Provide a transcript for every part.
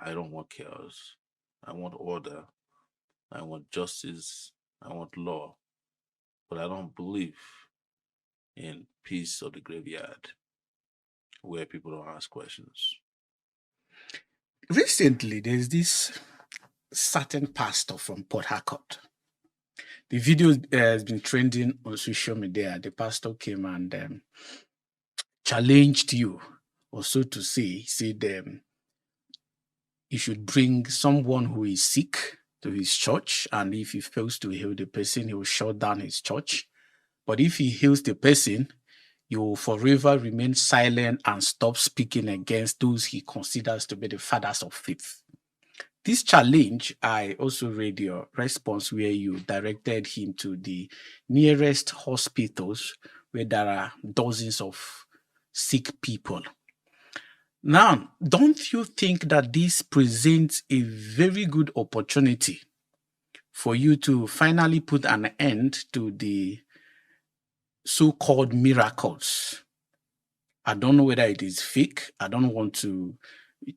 I don't want chaos. I want order. I want justice. I want law. But I don't believe in peace of the graveyard where people don't ask questions. Recently, there's this certain pastor from Port Harcourt. The video has been trending on social media. The pastor came and challenged you, or so to say, said you should bring someone who is sick to his church, and if he fails to heal the person, he will shut down his church. But if he heals the person, you will forever remain silent and stop speaking against those he considers to be the fathers of faith. This challenge, I also read your response where you directed him to the nearest hospitals where there are dozens of sick people. Now, don't you think that this presents a very good opportunity for you to finally put an end to the so-called miracles? I don't know whether it is fake. I don't want to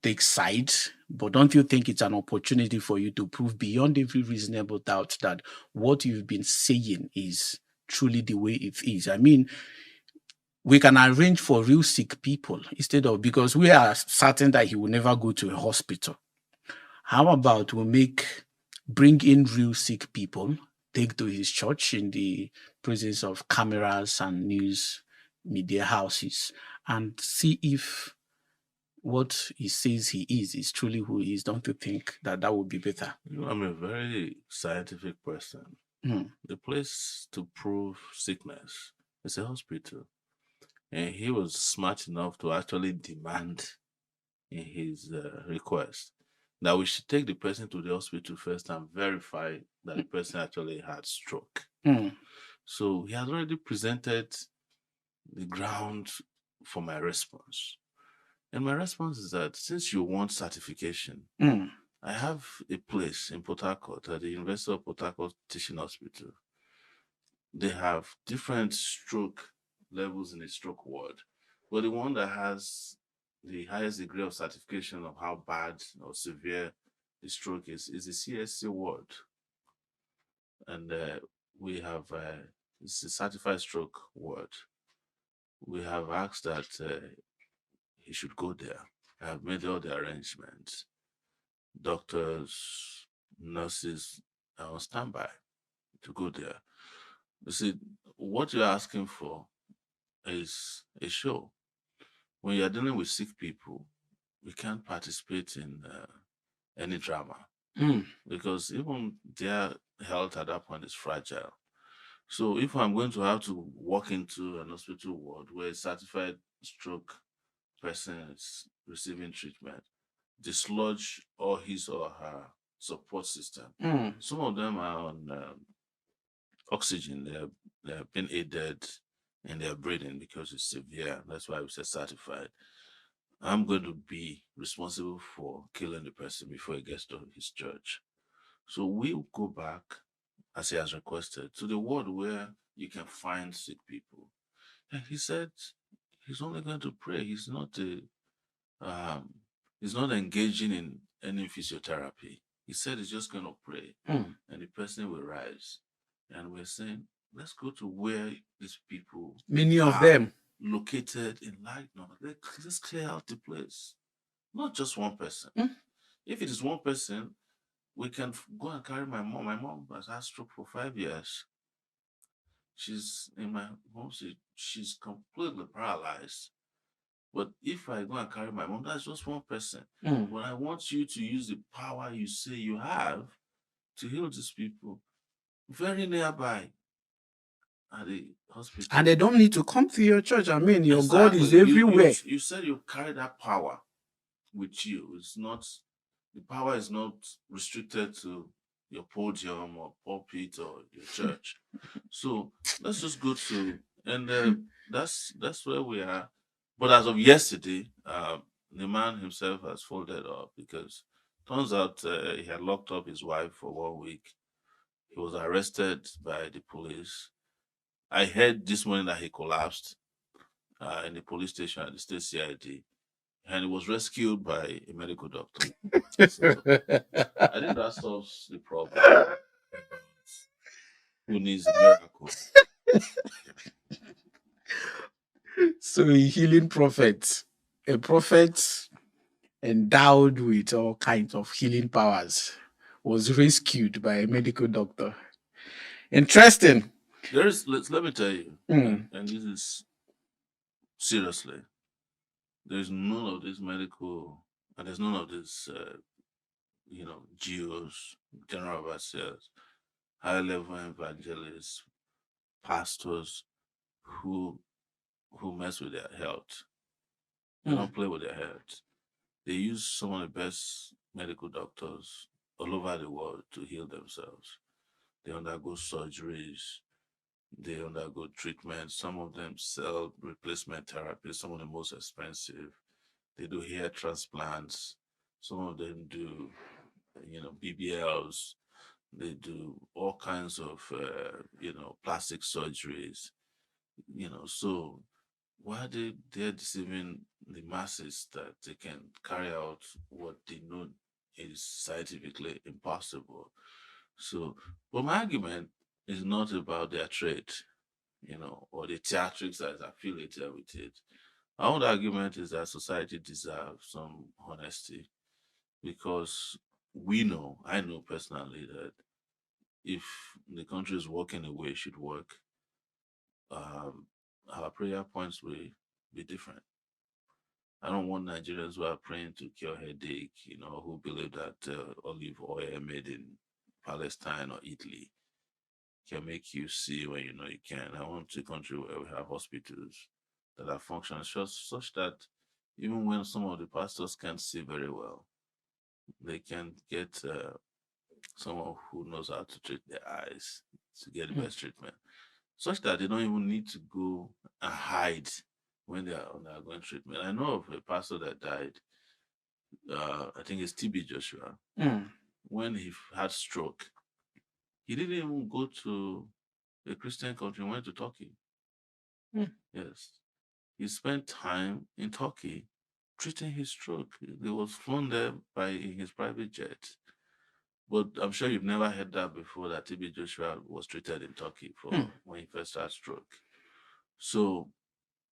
take sides, but don't you think it's an opportunity for you to prove beyond every reasonable doubt that what you've been saying is truly the way it is? I mean, we can arrange for real sick people instead of, because we are certain that he will never go to a hospital. How about bring in real sick people, take to his church in the presence of cameras and news media houses, and see if what he says he is truly who he is? Don't you think that that would be better? I'm a very scientific person. The place to prove sickness is a hospital. And he was smart enough to actually demand in his request that we should take the person to the hospital first and verify that the person actually had stroke. So he has already presented the ground for my response. And my response is that since you want certification, I have a place in Port Harcourt at the University of Port Harcourt Teaching Hospital. They have different stroke levels in the stroke ward, but the one that has the highest degree of certification of how bad or severe the stroke is the CSC ward. And we have it's a certified stroke ward. We have asked that he should go there. I have made all the arrangements. Doctors, nurses are on standby to go there. You see, what you're asking for is a show. When you're dealing with sick people, we can't participate in any drama because even their health at that point is fragile. So if I'm going to have to walk into an hospital ward where a certified stroke person is receiving treatment, dislodge all his or her support system. Some of them are on oxygen. They're being aided in their breathing because it's severe. That's why we say certified. I'm going to be responsible for killing the person before he gets to his church. So we'll go back, as he has requested, to the ward where you can find sick people. And he said he's only going to pray. He's not engaging in any physiotherapy. He said he's just going to pray and the person will rise. And we're saying, let's go to where these people, many of them, located in Lightning. Let's clear out the place. Not just one person. If it is one person, we can go and carry my mom. My mom has had stroke for 5 years. She's in my home. She's completely paralyzed. But if I go and carry my mom, that's just one person. But I want you to use the power you say you have to heal these people very nearby at the hospital. And they don't need to come to your church. I mean, your God is everywhere. You said you carry that power with you. It's not, the power is not restricted to your podium or pulpit or your church. So let's just go to, and that's where we are. But as of yesterday, the man himself has folded up because turns out he had locked up his wife for 1 week. He was arrested by the police. I heard this morning that he collapsed in the police station at the state CID. and he was rescued by a medical doctor. So I think that solves the problem. Who needs a miracle? So a healing prophet, a prophet endowed with all kinds of healing powers, was rescued by a medical doctor. Interesting. Let me tell you, Mm. and this is seriously, there's none of this medical, and there's none of this, GOs, general overseers, high level evangelists, pastors who mess with their health. They don't play with their health. They use some of the best medical doctors all over the world to heal themselves. They undergo surgeries, they undergo treatment. Some of them sell replacement therapy, some of the most expensive. They do hair transplants. Some of them do, BBLs. They do all kinds of, plastic surgeries. So why they're deceiving the masses that they can carry out what they know is scientifically impossible? So, but my argument is not about their trade, or the theatrics that is affiliated with it. My own argument is that society deserves some honesty, because I know personally that if the country is working the way it should work, um, our prayer points will be different. I don't want Nigerians who are praying to cure headache, who believe that olive oil made in Palestine or Italy can make you see when you know you can. I want a country where we have hospitals that are functioning such that even when some of the pastors can't see very well, they can get someone who knows how to treat their eyes to get the best treatment, such that they don't even need to go and hide when they are undergoing treatment. I know of a pastor that died. I think it's TB Joshua. When he had stroke, he didn't even go to a Christian country. He went to Turkey. Yes, he spent time in Turkey treating his stroke. He was flown there by his private jet. But I'm sure you've never heard that before, that TB Joshua was treated in Turkey for when he first had stroke. So,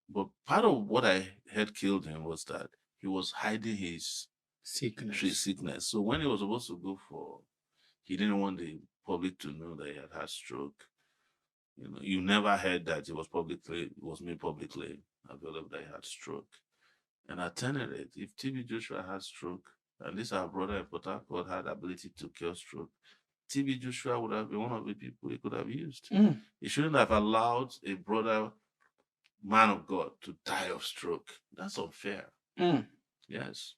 but part of what I heard killed him was that he was hiding his sickness. So when he was supposed to go he didn't want the public to know that he had had stroke. You never heard that it was made publicly available that he had stroke. And I attended it. If TB Joshua had stroke, and this our brother in Port Harcourt had ability to cure stroke, TB Joshua would have been one of the people he could have used. He shouldn't have allowed a brother, man of God, to die of stroke. That's unfair. Yes.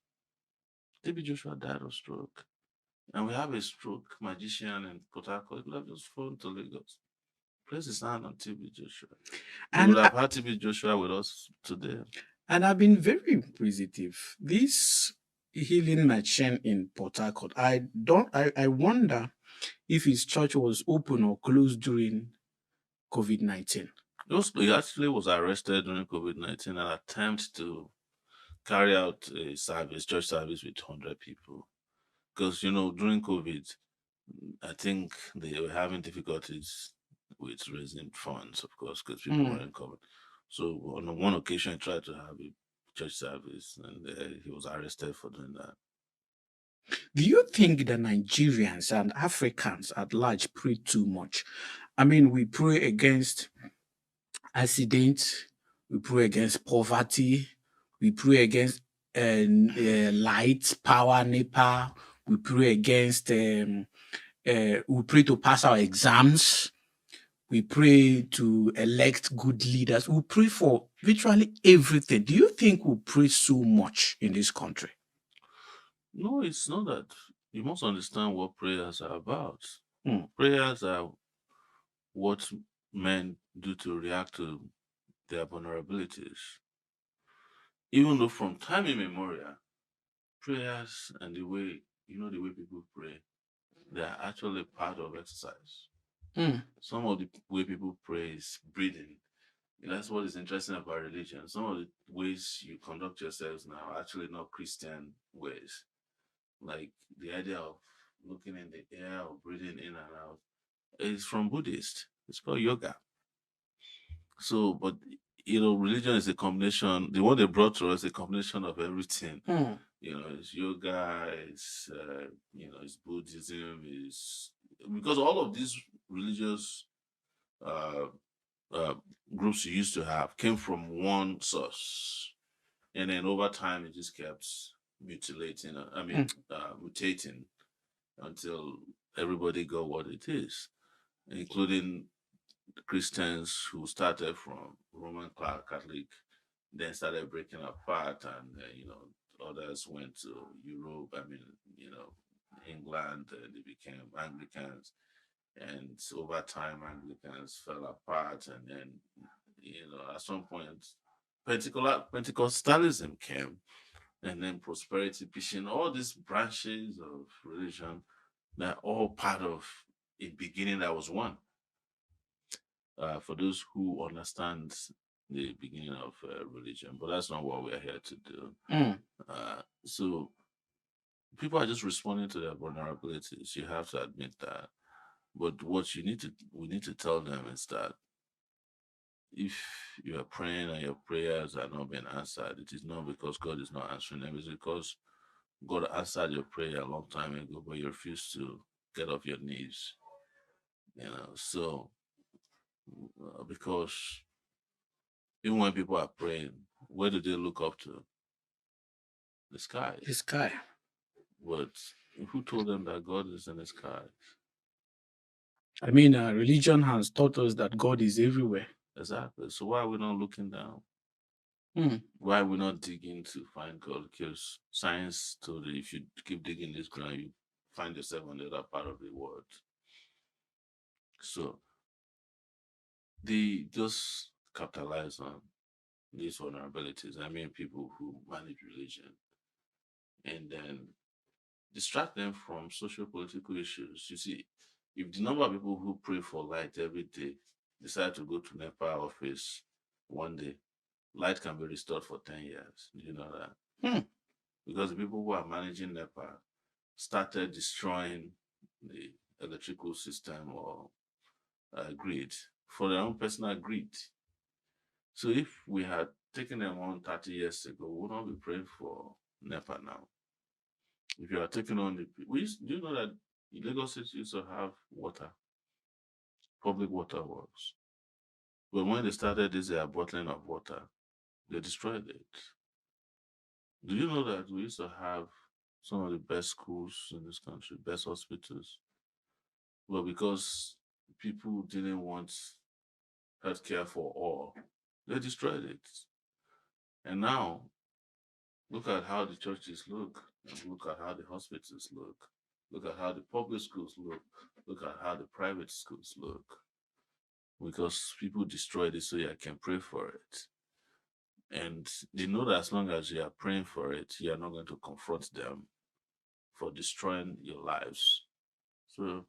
TB Joshua died of stroke. And we have a stroke magician in Port Harcourt. He could have just flown to Lagos. Place his hand on TB Joshua. We would have had TB Joshua with us today. And I've been very inquisitive. This healing merchant in Port Harcourt, I wonder if his church was open or closed during COVID-19. He actually was arrested during COVID-19 and attempt to carry out a church service with 100 people. Because, during COVID, I think they were having difficulties with raising funds, of course, because people weren't coming. So on one occasion, he tried to have a church service, and he was arrested for doing that. Do you think the Nigerians and Africans at large pray too much? I mean, we pray against accidents, we pray against poverty, we pray against light, power, NEPA, we pray against, we pray to pass our exams, we pray to elect good leaders, we pray for virtually everything. Do you think we pray so much in this country? No, it's not that. You must understand what prayers are about. Prayers are what men do to react to their vulnerabilities. Even though from time immemorial, prayers and the way people pray, they are actually part of exercise. Some of the way people pray is breathing. That's what is interesting about religion. Some of the ways you conduct yourselves now are actually not Christian ways. Like the idea of looking in the air or breathing in and out is from Buddhist. It's called yoga. So, but religion is a combination. The one they brought to us is a combination of everything. It's yoga, it's Buddhism, is because all of these religious uh, uh, groups you used to have came from one source, and then over time it just kept mutilating. Mutating until everybody got what it is, including Christians who started from Roman Catholic, then started breaking apart, and others went to Europe. England. They became Anglicans, and over time, Anglicans fell apart, and then at some point, Pentecostalism came, and then prosperity preaching. All these branches of religion, they're all part of a beginning that was one. For those who understand the beginning of religion, but that's not what we're here to do. So people are just responding to their vulnerabilities. You have to admit that. But what we need to tell them is that if you are praying and your prayers are not being answered, it is not because God is not answering them. It's because God answered your prayer a long time ago, but you refuse to get off your knees. So because even when people are praying, where do they look up to? The sky. The sky. But who told them that God is in the sky? Religion has taught us that God is everywhere. Exactly. So why are we not looking down? Why are we not digging to find God? Because science told you if you keep digging this ground, you find yourself on the other part of the world. So they just capitalize on these vulnerabilities. People who manage religion and then distract them from social political issues. You see, if the number of people who pray for light every day decide to go to NEPA office one day, light can be restored for 10 years. Do you know that? Because the people who are managing NEPA started destroying the electrical system or grid for their own personal greed. So if we had taken them on 30 years ago, we would not be praying for NEPA now. If you are taking on do you know that Lagos City used to have water, public water works. But when they started this bottling of water, they destroyed it. Do you know that we used to have some of the best schools in this country, best hospitals? But because people didn't want healthcare for all, they destroyed it. And now, look at how the churches look, and look at how the hospitals look at how the public schools look at how the private schools look. Because people destroyed it so you can pray for it. And they know that as long as you are praying for it, you are not going to confront them for destroying your lives. So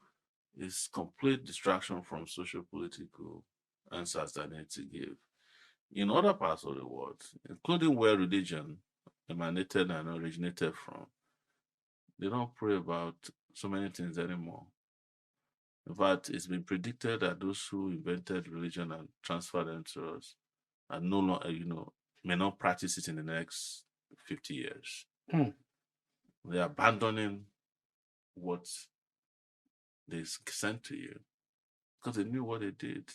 it's complete distraction from social political answers that they need to give. In other parts of the world, including where religion emanated and originated from, they don't pray about so many things anymore. In fact, it's been predicted that those who invented religion and transferred them to us are no longer, may not practice it in the next 50 years. They're abandoning what they sent to you because they knew what they did.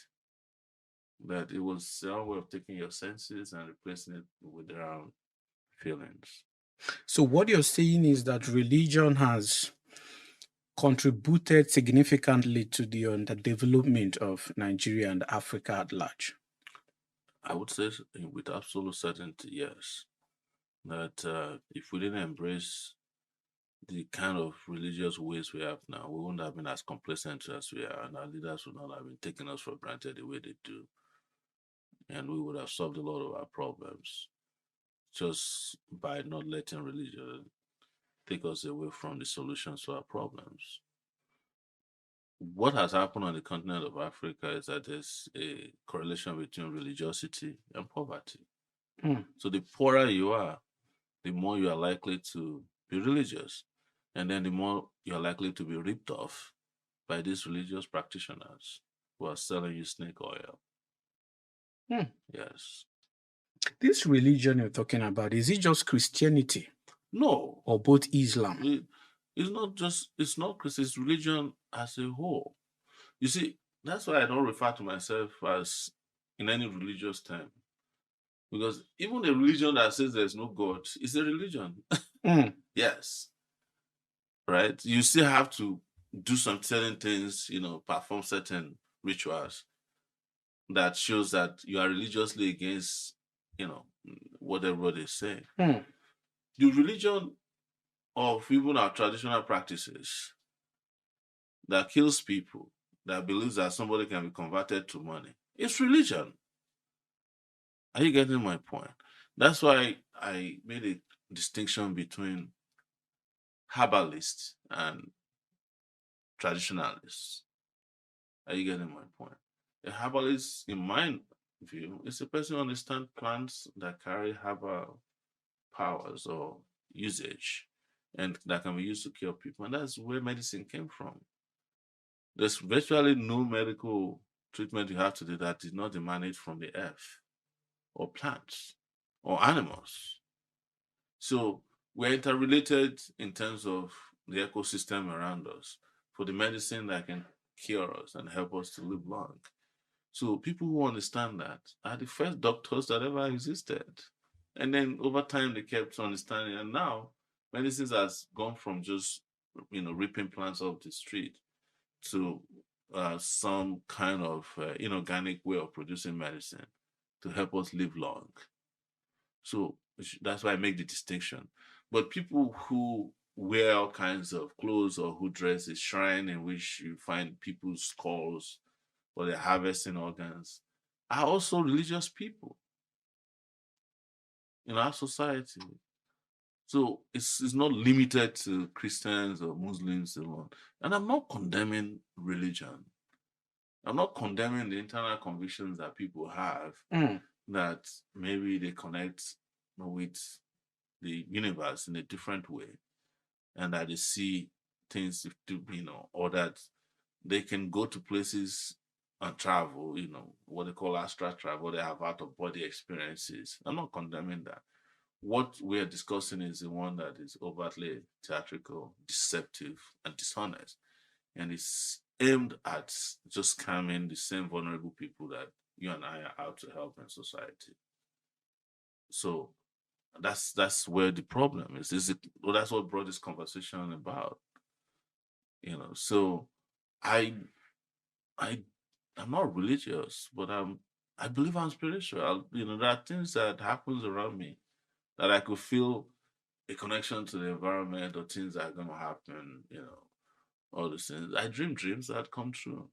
That it was their way of taking your senses and replacing it with their own feelings. So what you're saying is that religion has contributed significantly to the underdevelopment of Nigeria and Africa at large. I would say with absolute certainty, yes. That if we didn't embrace the kind of religious ways we have now, we wouldn't have been as complacent as we are, and our leaders would not have been taking us for granted the way they do. And we would have solved a lot of our problems just by not letting religion take us away from the solutions to our problems. what has happened on the continent of Africa is that there's a correlation between religiosity and poverty. So the poorer you are, the more you are likely to be religious. And then the more you are likely to be ripped off by these religious practitioners who are selling you snake oil. Yes. This religion you're talking about, is it just Christianity? No. Or both Islam? It's not Christian, it's religion as a whole. You see, that's why I don't refer to myself as in any religious term. Because even a religion that says there's no God is a religion. Yes. Right? You still have to do some certain things, perform certain rituals that shows that you are religiously against, what everybody is saying. The religion of even our traditional practices that kills people, that believes that somebody can be converted to money, it's religion. Are you getting my point? That's why I made a distinction between herbalists and traditionalists. Are you getting my point? A herbalist, in my view, is a person who understands plants that carry herbal powers or usage and that can be used to cure people. And that's where medicine came from. There's virtually no medical treatment you have today that did not emanate from the earth or plants or animals. So we're interrelated in terms of the ecosystem around us for the medicine that can cure us and help us to live long. So people who understand that are the first doctors that ever existed. And then over time they kept understanding. And now medicines has gone from just ripping plants off the street to some kind of inorganic way of producing medicine to help us live long. So that's why I make the distinction. But people who wear all kinds of clothes or who dress a shrine in which you find people's skulls or they're harvesting organs are also religious people in our society. So it's not limited to Christians or Muslims alone. And I'm not condemning religion. I'm not condemning the internal convictions that people have that maybe they connect with the universe in a different way and that they see things to or that they can go to places and travel, what they call astral travel, they have out of body experiences. I'm not condemning that. What we're discussing is the one that is overtly theatrical, deceptive, and dishonest. And it's aimed at just scamming the same vulnerable people that you and I are out to help in society. So that's where the problem is. That's what brought this conversation about. So I'm not religious, but I believe I'm spiritual. There are things that happens around me that I could feel a connection to the environment or things that are gonna happen, all those things. I dream dreams that come true.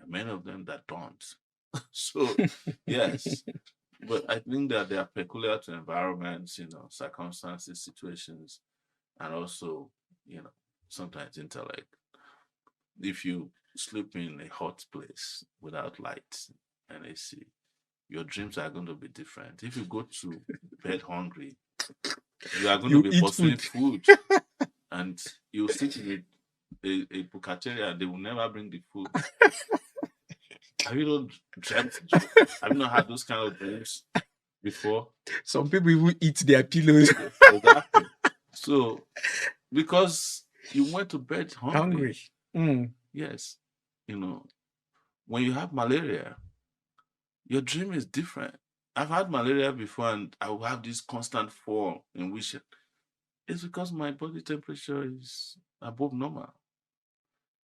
Many of them that don't. So yes. But I think that they are peculiar to environments, circumstances, situations, and also, sometimes intellect. If you sleep in a hot place without light and AC, your dreams are going to be different. If you go to bed hungry, you are going to be pursuing food and you sit in a bukateria, they will never bring the food. Have you not dreamt? Have you not had those kind of dreams before? Some people even eat their pillows. Exactly. So, because you went to bed hungry. Yes. When you have malaria, your dream is different. I've had malaria before and I will have this constant fall in which it's because my body temperature is above normal.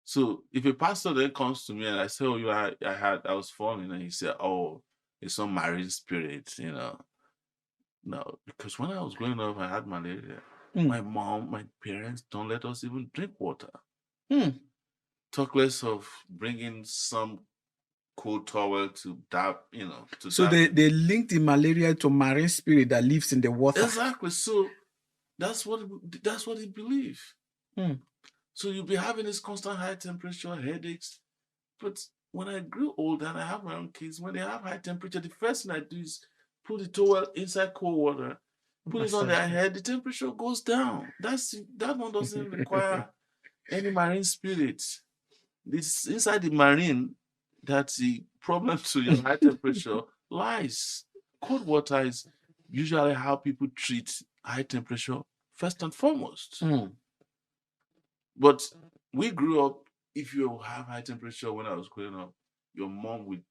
So if a pastor then comes to me and I say, "Oh, I was falling," and he said, "Oh, it's some marine spirit," No, because when I was growing up, I had malaria. My mom, my parents don't let us even drink water. Talk less of bringing some cold towel to dab, So they linked the malaria to marine spirit that lives in the water. Exactly. So that's what he believed. So you'll be having this constant high temperature, headaches. But when I grew older and I have my own kids, when they have high temperature, the first thing I do is put the towel inside cold water, put it on their head, the temperature goes down. That one doesn't require any marine spirit. It's inside the marine that the problem to your high temperature lies. Cold water is usually how people treat high temperature first and foremost. But we grew up, if you have high temperature when I was growing up, your mom would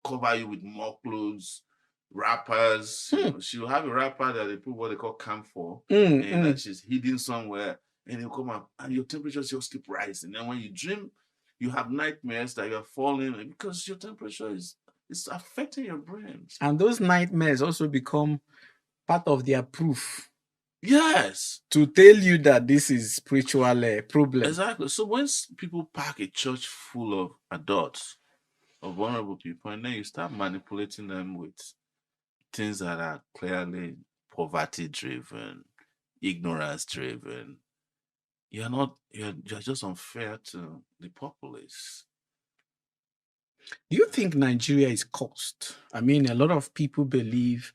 cover you with more clothes, wrappers. You know, she'll have a wrapper that they put what they call camphor, and that she's hidden somewhere, and you come up, and your temperature just keep rising. And when you dream, you have nightmares that you're falling because your temperature is affecting your brain. And those nightmares also become part of their proof. Yes. To tell you that this is spiritual problem. Exactly. So when people pack a church full of adults, of vulnerable people, and then you start manipulating them with things that are clearly poverty driven, ignorance driven, you're just unfair to the populace. Do you think Nigeria is cursed? I mean, a lot of people believe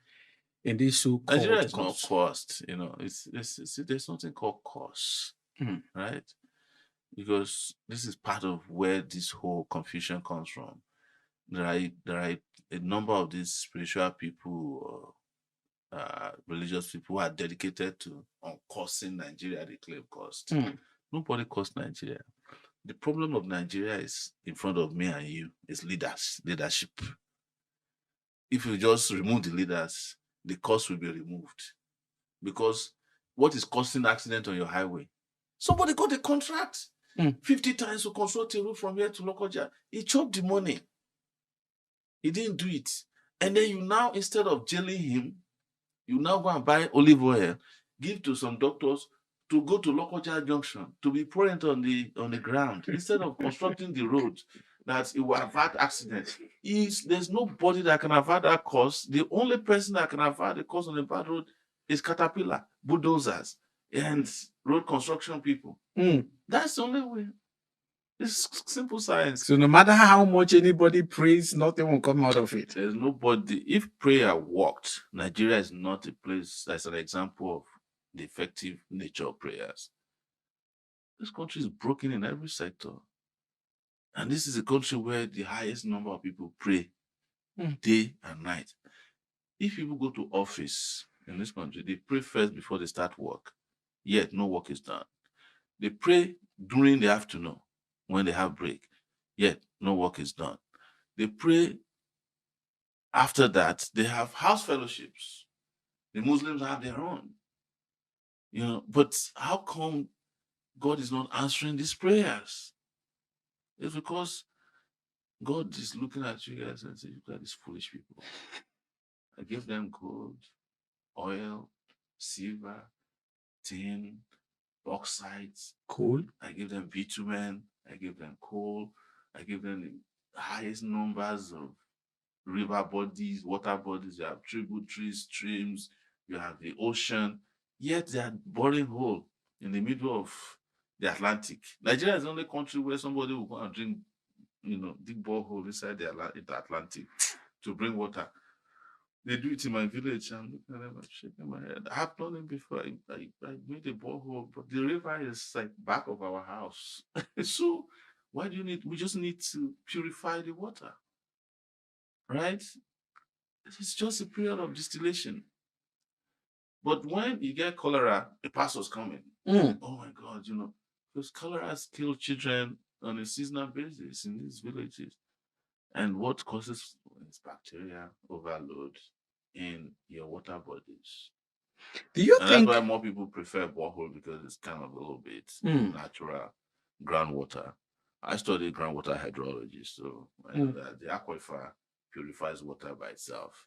in this so-called Nigeria is not cursed, you know. There's something called curse, right? Because this is part of where this whole confusion comes from. There are a number of these spiritual people, religious people who are dedicated to uncursing Nigeria. They claim cursed. Nobody cursed Nigeria. The problem of Nigeria is in front of me and you. It's leadership. If you just remove the leaders, the curse will be removed. Because what is causing accident on your highway? Somebody got a contract 50 times to construct a road from here to Lokoja. He chopped the money. He didn't do it. And then you now, instead of jailing him, you now go and buy olive oil, give to some doctors to go to Lokoja Junction to be pouring it on the ground instead of constructing the road that it will avert accidents. There's nobody that can avert that cost. The only person that can avert the cost on the bad road is Caterpillar, bulldozers, and road construction people. That's the only way. It's simple science. So no matter how much anybody prays, nothing will come out of it. There's nobody. If prayer worked, Nigeria is not a place that's an example of the effective nature of prayers. This country is broken in every sector. And this is a country where the highest number of people pray day and night. If people go to office in this country, they pray first before they start work. Yet no work is done. They pray during the afternoon when they have break. Yet no work is done. They pray after that. They have house fellowships. The Muslims have their own. You know, but how come God is not answering these prayers? It's because God is looking at you guys and saying, "You are these foolish people. I gave them gold, oil, silver, tin, bauxite, coal. I give them bitumen. I give them coal. I give them the highest numbers of river bodies, water bodies. You have tributaries, streams. You have the ocean. Yet they are boring hole in the middle of the Atlantic. Nigeria is the only country where somebody will go and drink, dig borehole inside the Atlantic to bring water. They do it in my village. I'm looking at them, I'm shaking my head. I have done it before. I made a borehole, but the river is like back of our house. So why do we just need to purify the water, right? It's just a period of distillation. But when you get cholera, the pastor's coming. Oh my God, because cholera has killed children on a seasonal basis in these villages. And what causes is bacteria overload in your water bodies. Do you think that's why more people prefer borehole, because it's kind of a little bit natural groundwater. I studied groundwater hydrology, so I know that the aquifer purifies water by itself.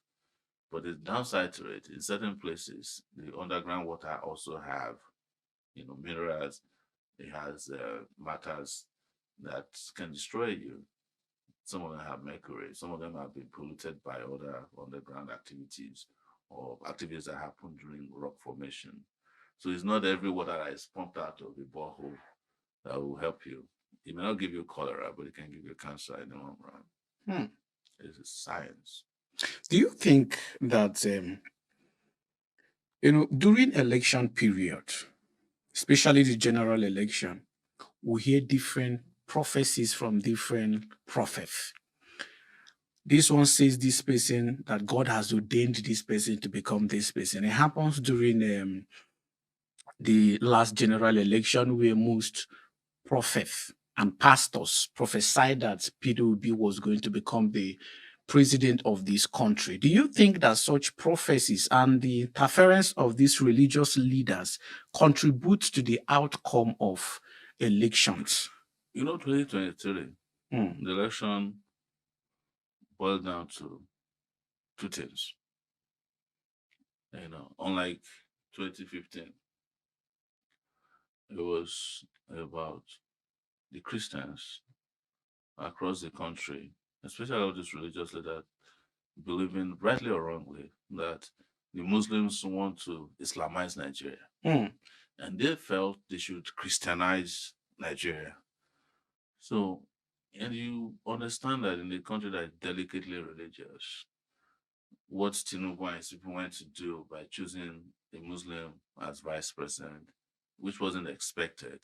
But the downside to it, in certain places, the underground water also have, minerals. It has matters that can destroy you. Some of them have mercury. Some of them have been polluted by other underground activities or activities that happen during rock formation. So it's not every water that is pumped out of the borehole that will help you. It may not give you cholera, but it can give you cancer in the long run. It's a science. Do you think that during election period, especially the general election, we hear different prophecies from different prophets? This one says this person, that God has ordained this person to become this person. It happens during the last general election, where most prophets and pastors prophesied that Peter Obi was going to become the president of this country. Do you think that such prophecies and the interference of these religious leaders contribute to the outcome of elections? 2023, the election boiled down to two things. Unlike 2015, it was about the Christians across the country, especially all these religious leaders, believing, rightly or wrongly, that the Muslims want to Islamize Nigeria. And they felt they should Christianize Nigeria. So, and you understand that in a country that is delicately religious, what Tinubu and his people went to do by choosing a Muslim as vice president, which wasn't expected,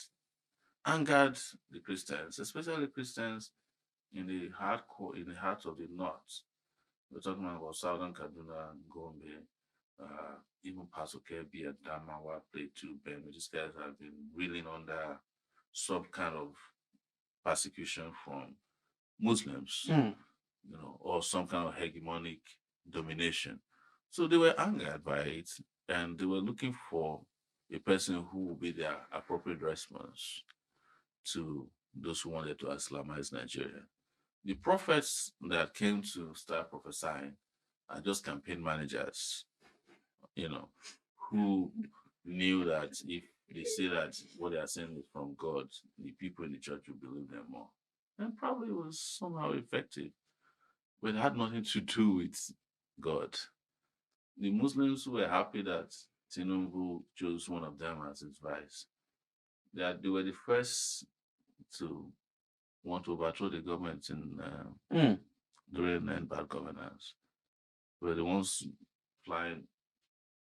angered the Christians, especially Christians in the heart of the north. We're talking about Southern Kaduna, Gombe, even parts of Kebbi and Damawa, Plateau, Benue. These guys have been reeling under some kind of persecution from Muslims, or some kind of hegemonic domination. So they were angered by it, and they were looking for a person who would be their appropriate response to those who wanted to Islamize Nigeria. The prophets that came to start prophesying are just campaign managers, who knew that if they say that what they are saying is from God, the people in the church will believe them more. And probably was somehow effective, but it had nothing to do with God. The Muslims who were happy that Tinubu chose one of them as his vice, that they were the first to want to overthrow the government during bad governance. Were the ones flying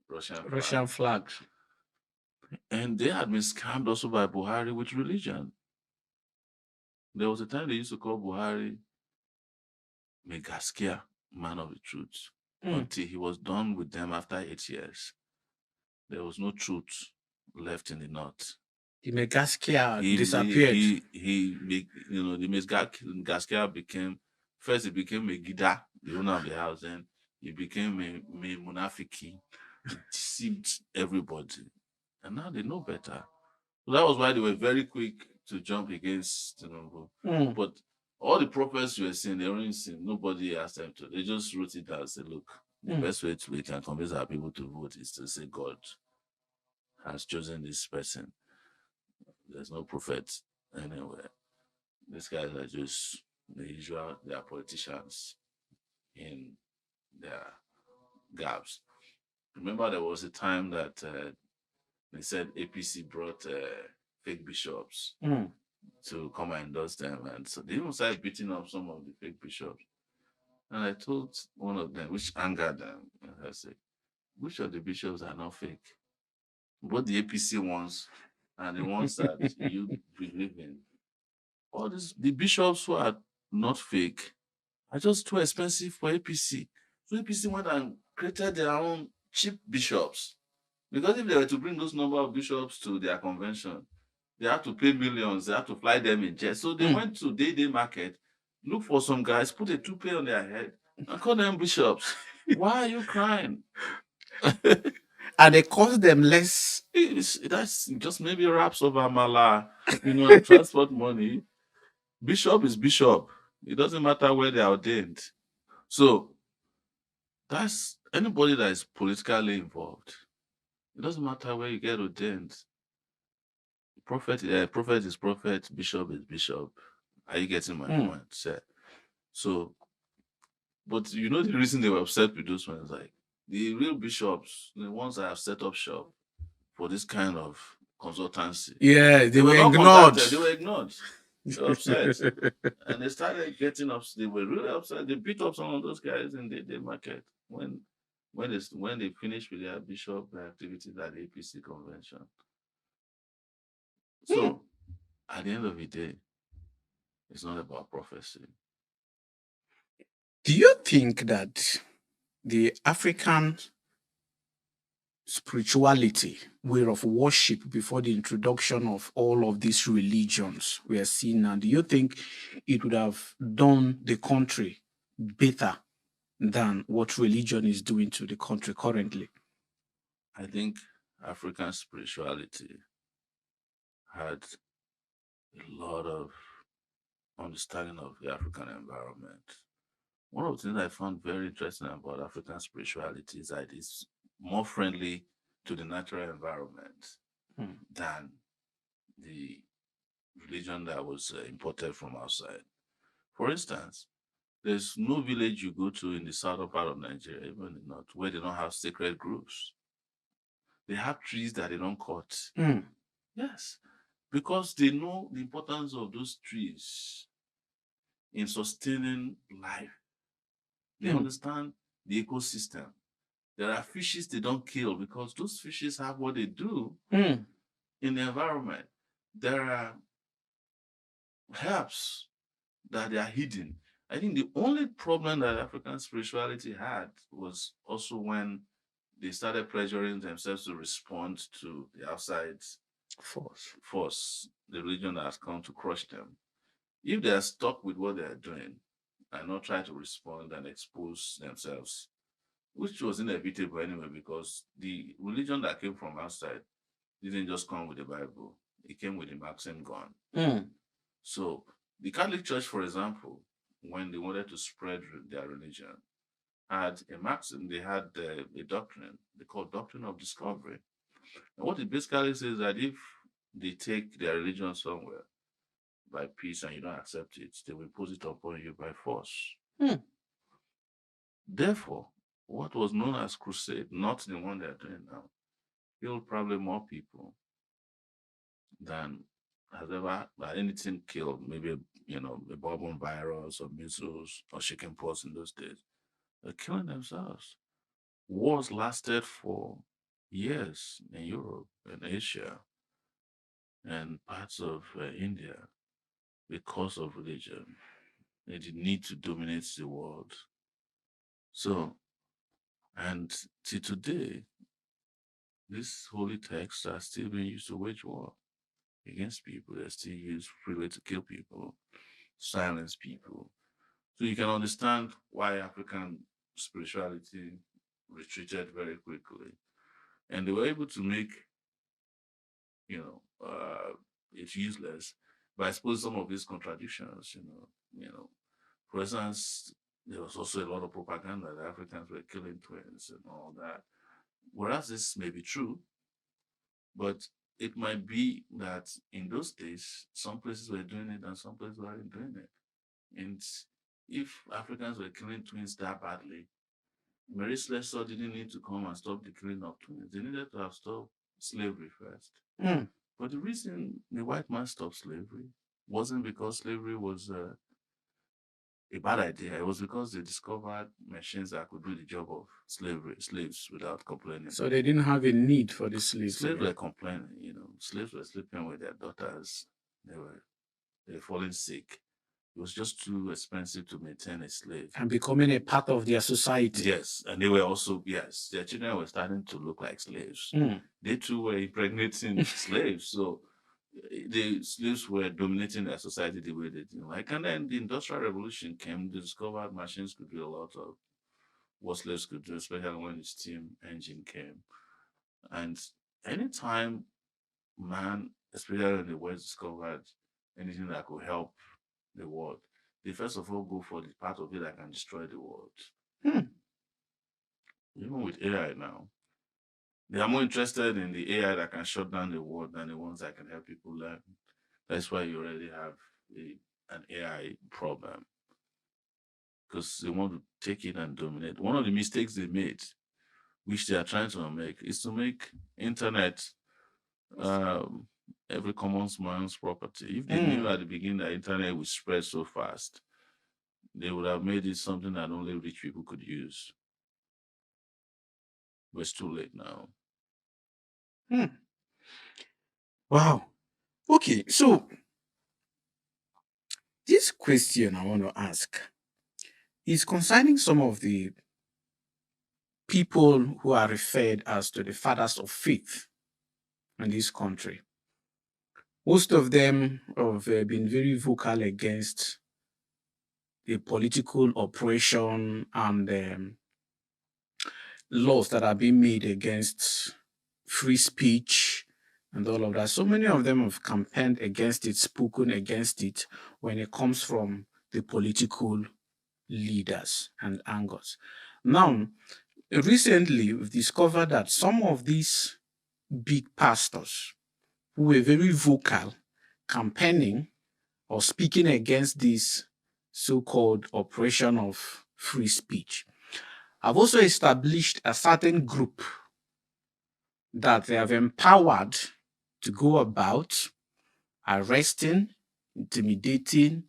Russian flags. And they had been scammed also by Buhari with religion. There was a time they used to call Buhari Megaskia, man of the truth, until he was done with them after 8 years. There was no truth left in the north. The Megaskia disappeared. The Megaskia became Megida, the owner of the house, and he became a Munafiki. He deceived everybody. And now they know better. So that was why they were very quick to jump against Tinubu. But all the prophets you were seeing, they weren't seeing. Nobody asked them to. They just wrote it down and said, look, the best way we can convince our people to vote is to say God has chosen this person. There's no prophet anywhere. These guys are just they are politicians in their gaps. Remember, there was a time that they said APC brought fake bishops to come and endorse them. And so they even started beating up some of the fake bishops. And I told one of them, which angered them, and I said, which of the bishops are not fake? Both the APC ones and the ones that you believe in. All the bishops who are not fake are just too expensive for APC. So APC went and created their own cheap bishops. Because if they were to bring those number of bishops to their convention, they have to pay millions, they have to fly them in jet. So they went to day market, look for some guys, put a toupee on their head, and call them bishops. Why are you crying? And they cost them less. That's just maybe wraps of amala, and transport money. Bishop is bishop. It doesn't matter where they are ordained. So that's anybody that is politically involved. It doesn't matter where you get ordained. Prophet is prophet, bishop is bishop. Are you getting my point, sir? So, but the reason they were upset with those ones, like the real bishops, the ones that have set up shop for this kind of consultancy. Yeah, they were not ignored. They were ignored. They were upset. And they started getting upset. They were really upset. They beat up some of those guys in the market when they finished with their bishop activities at the APC convention. So at the end of the day, it's not about prophecy. Do you think that the African spirituality, way of worship before the introduction of all of these religions we are seeing now, do you think it would have done the country better than what religion is doing to the country currently? I think African spirituality had a lot of understanding of the African environment. One of the things I found very interesting about African spirituality is that it's more friendly to the natural environment than the religion that was imported from outside. For instance, there's no village you go to in the southern part of Nigeria, even in the north, where they don't have sacred groves. They have trees that they don't cut. Yes, because they know the importance of those trees in sustaining life. They understand the ecosystem. There are fishes they don't kill because those fishes have what they do in the environment. There are herbs that they are hidden. I think the only problem that African spirituality had was also when they started pressuring themselves to respond to the outside force, the religion that has come to crush them. If they are stuck with what they are doing and not try to respond and expose themselves, which was inevitable anyway, because the religion that came from outside didn't just come with the Bible, it came with the Maxim gun. So the Catholic Church, for example, when they wanted to spread their religion, had a maxim, they had a doctrine, they called doctrine of discovery. And what it basically says is that if they take their religion somewhere by peace and you don't accept it, they will impose it upon you by force. Therefore, what was known as crusade, not the one they're doing now, killed probably more people than has ever anything killed. Maybe a bourbon virus or measles or chickenpox in those days. They're killing themselves. Wars lasted for years in Europe and Asia and parts of India because of religion and the need to dominate the world. So, and till today, these holy texts are still being used to wage war against people. They're still used freely to kill people, silence people. So you can understand why African spirituality retreated very quickly. And they were able to make, it useless. But I suppose some of these contradictions, for instance, there was also a lot of propaganda that Africans were killing twins and all that. Whereas this may be true, but it might be that in those days, some places were doing it and some places weren't doing it. And if Africans were killing twins that badly, Mary Slessor didn't need to come and stop the killing of twins. They needed to have stopped slavery first. But the reason the white man stopped slavery wasn't because slavery was a bad idea. It was because they discovered machines that could do the job of slaves without complaining. So they didn't have a need for the slaves. Slaves were complaining, slaves were sleeping with their daughters. They were falling sick. It was just too expensive to maintain a slave. And becoming a part of their society. Yes. And they were also, their children were starting to look like slaves. They too were impregnating slaves. So the slaves were dominating their society the way they didn't like. And then the Industrial Revolution came. They discovered machines could do a lot of what slaves could do, especially when the steam engine came. And anytime man, especially in the West, discovered anything that could help the world, they first of all go for the part of it that can destroy the world. Even with AI now, they are more interested in the AI that can shut down the world than the ones that can help people learn. That's why you already have an AI problem, because they want to take it and dominate. One of the mistakes they made, which they are trying to make, is to make internet every common man's property. If they knew at the beginning that internet would spread so fast, they would have made it something that only rich people could use. But it's too late now. Wow. Okay, so this question I want to ask is concerning some of the people who are referred as to the fathers of faith in this country. Most of them have been very vocal against the political oppression and laws that are being made against free speech and all of that. So many of them have campaigned against it, spoken against it when it comes from the political leaders and angles. Now, recently, we've discovered that some of these big pastors who were very vocal, campaigning or speaking against this so-called oppression of free speech, have also established a certain group that they have empowered to go about arresting, intimidating,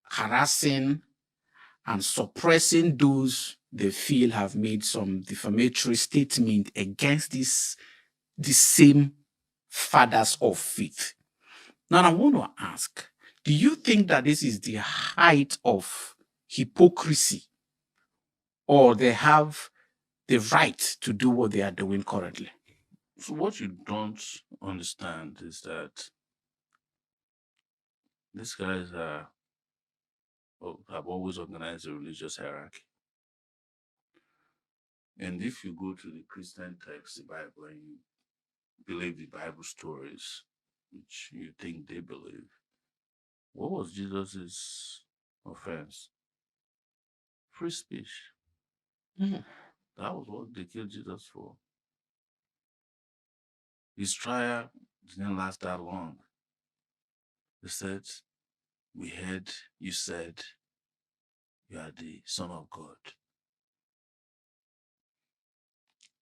harassing, and suppressing those they feel have made some defamatory statement against the same fathers of faith. Now, I want to ask, do you think that this is the height of hypocrisy, or they have the right to do what they are doing currently? So what you don't understand is that these guys have always organized a religious hierarchy. And if you go to the Christian text, the Bible, and you believe the Bible stories, which you think they believe, what was Jesus's offense? Free speech. That was what they killed Jesus for. His trial didn't last that long. They said, "We heard you said you are the Son of God."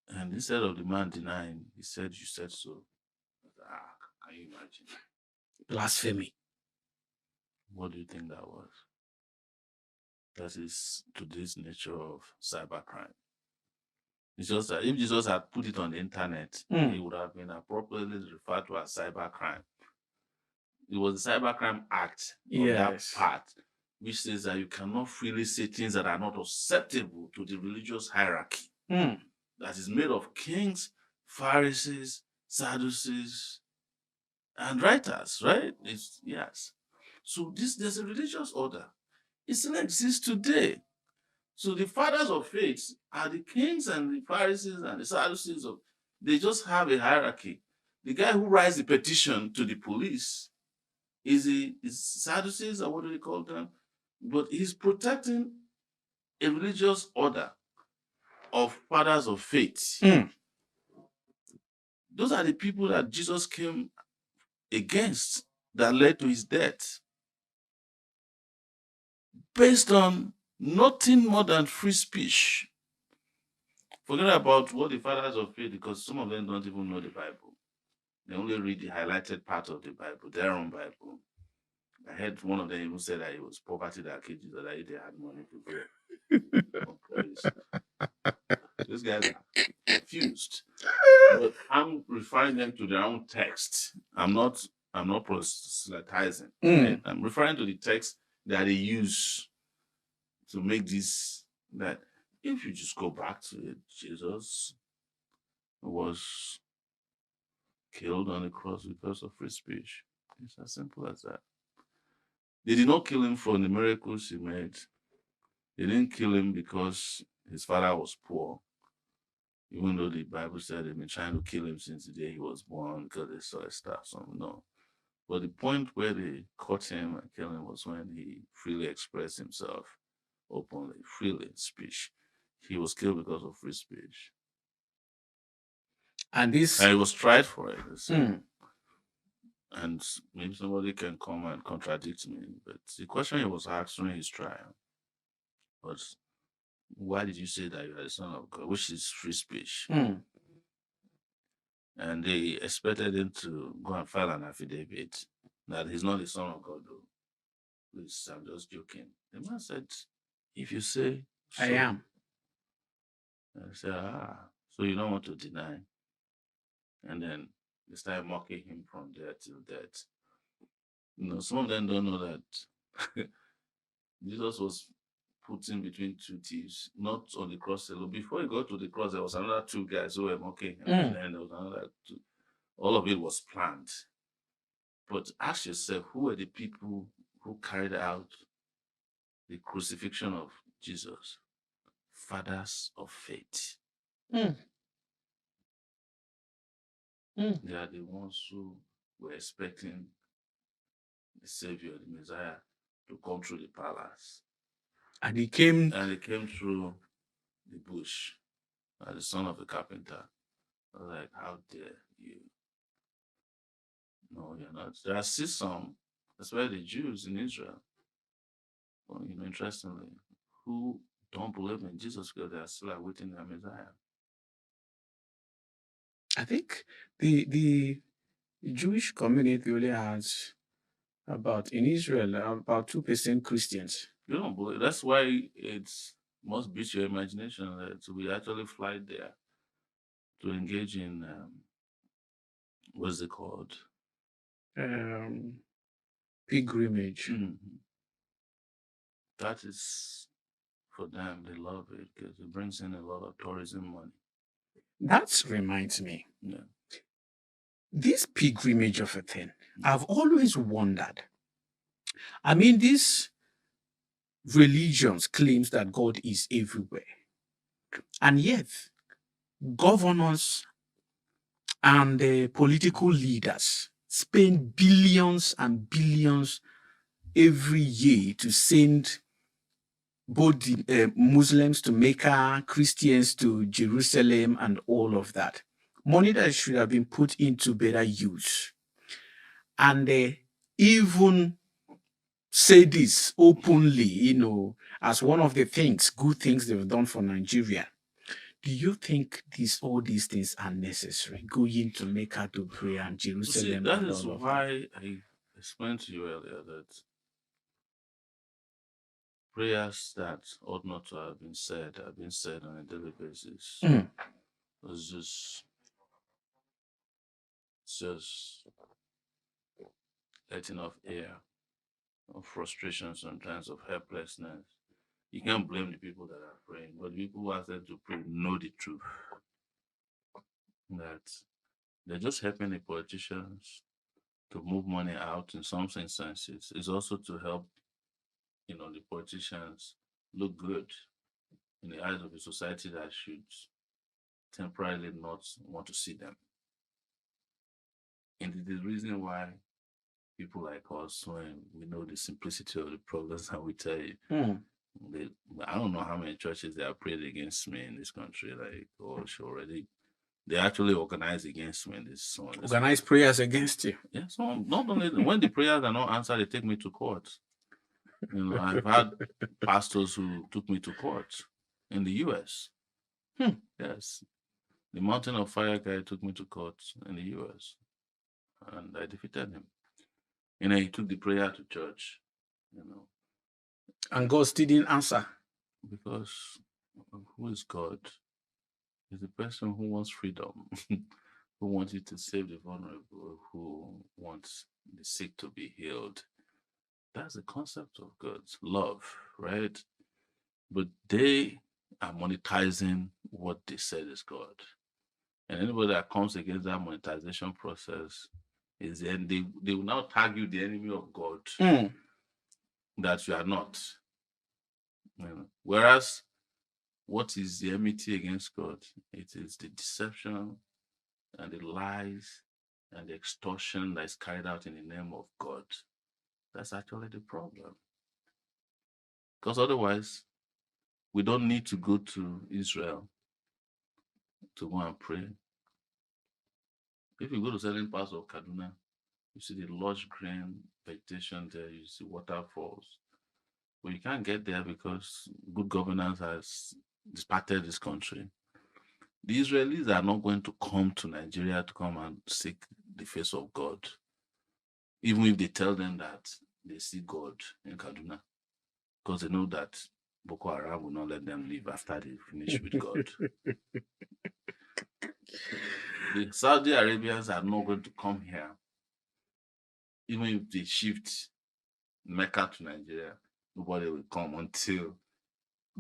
And instead of the man denying, he said, "You said so." Can you imagine? Blasphemy. What do you think that was? That is today's nature of cybercrime. It's just that if Jesus had put it on the internet, it would have been appropriately referred to as cybercrime. It was the Cybercrime Act on that part, which says that you cannot freely say things that are not acceptable to the religious hierarchy that is made of kings, Pharisees, Sadducees, and writers, right? Yes. So there's a religious order. It still exists today. So the fathers of faith are the kings and the Pharisees and the Sadducees. They just have a hierarchy. The guy who writes the petition to the police is Sadducees, or what do they call them? But he's protecting a religious order of fathers of faith. Those are the people that Jesus came against that led to his death. Based on nothing more than free speech. Forget about what the fathers of faith, because some of them don't even know the Bible. They only read the highlighted part of the Bible, their own Bible. I heard one of them even said that it was poverty that killed Jesus, that if they had money to go. These guys are confused. But I'm referring them to their own text. I'm not proselytizing. Right? I'm referring to the text that they use to make this, that if you just go back to it, Jesus was killed on the cross because of free speech. It's as simple as that. They did not kill him for the miracles he made. They didn't kill him because his father was poor, even though the Bible said they've been trying to kill him since the day he was born because they saw a star. So no. But the point where they caught him and killed him was when he freely expressed himself openly, freely in speech. He was killed because of free speech. And he was tried for it. And maybe somebody can come and contradict me, but the question he was asked during his trial was, why did you say that you are the Son of God, which is free speech? And they expected him to go and file an affidavit that he's not the son of God, though. Please, I'm just joking. The man said, if you say so, I am. I said, so you don't want to deny. And then they started mocking him from there till death. Some of them don't know that Jesus was put in between two thieves, not on the cross alone. Before he got to the cross, there was another two guys who were mocking him, and then there was another two. All of it was planned. But ask yourself, who were the people who carried out the crucifixion of Jesus? Fathers of faith. They are the ones who were expecting the Savior, the Messiah, to come through the palace. And he came through the bush as the son of a carpenter. I was like, how dare you? No, you're not. There are still some, especially the Jews in Israel, interestingly, who don't believe in Jesus because they are still awaiting their Messiah. I think the Jewish community only has in Israel about 2% Christians. You don't believe. That's why it must beat your imagination that we actually fly there to engage in what's it called? Pilgrimage. That is for them. They love it because it brings in a lot of tourism money. That reminds me. Yeah. This pilgrimage of a thing, I've always wondered. I mean, these religions claims that God is everywhere. And yet, governors and political leaders spend billions and billions every year to send both the Muslims to Mecca, Christians to Jerusalem, and all of that. Money that should have been put into better use. And even say this openly, as one of the good things they've done for Nigeria. Do you think all these things are necessary? Going to Mecca to pray and Jerusalem. That is why I explained to you earlier that prayers that ought not to have been said on a daily basis. It's just letting off air of frustration, sometimes of helplessness. You can't blame the people that are praying, but the people who ask them to pray know the truth. That they're just helping the politicians to move money out in some instances. It's also to help, the politicians look good in the eyes of a society that should temporarily not want to see them. And it is the reason why people like us, when we know the simplicity of the problems that we tell you, I don't know how many churches they have prayed against me in this country. They actually organize against me in this. Organize prayers against you. Yeah, so not only when the prayers are not answered, they take me to court. I've had pastors who took me to court in the US. Yes. The Mountain of Fire guy took me to court in the US. And I defeated him. He took the prayer to church, And God still didn't answer. Because who is God? He's the person who wants freedom, who wants you to save the vulnerable, who wants the sick to be healed. That's the concept of God's love, right? But they are monetizing what they said is God. And anybody that comes against that monetization process they will now tag you the enemy of God that you are not. Whereas, what is the enmity against God? It is the deception and the lies and the extortion that is carried out in the name of God. That's actually the problem. Because otherwise, we don't need to go to Israel to go and pray. If you go to certain parts of Kaduna, you see the lush green vegetation there, you see waterfalls. But you can't get there because good governance has disparted this country. The Israelis are not going to come to Nigeria to come and seek the face of God, even if they tell them that they see God in Kaduna, because they know that Boko Haram will not let them live after they finish with God. The Saudi Arabians are not going to come here, even if they shift Mecca to Nigeria. Nobody will come until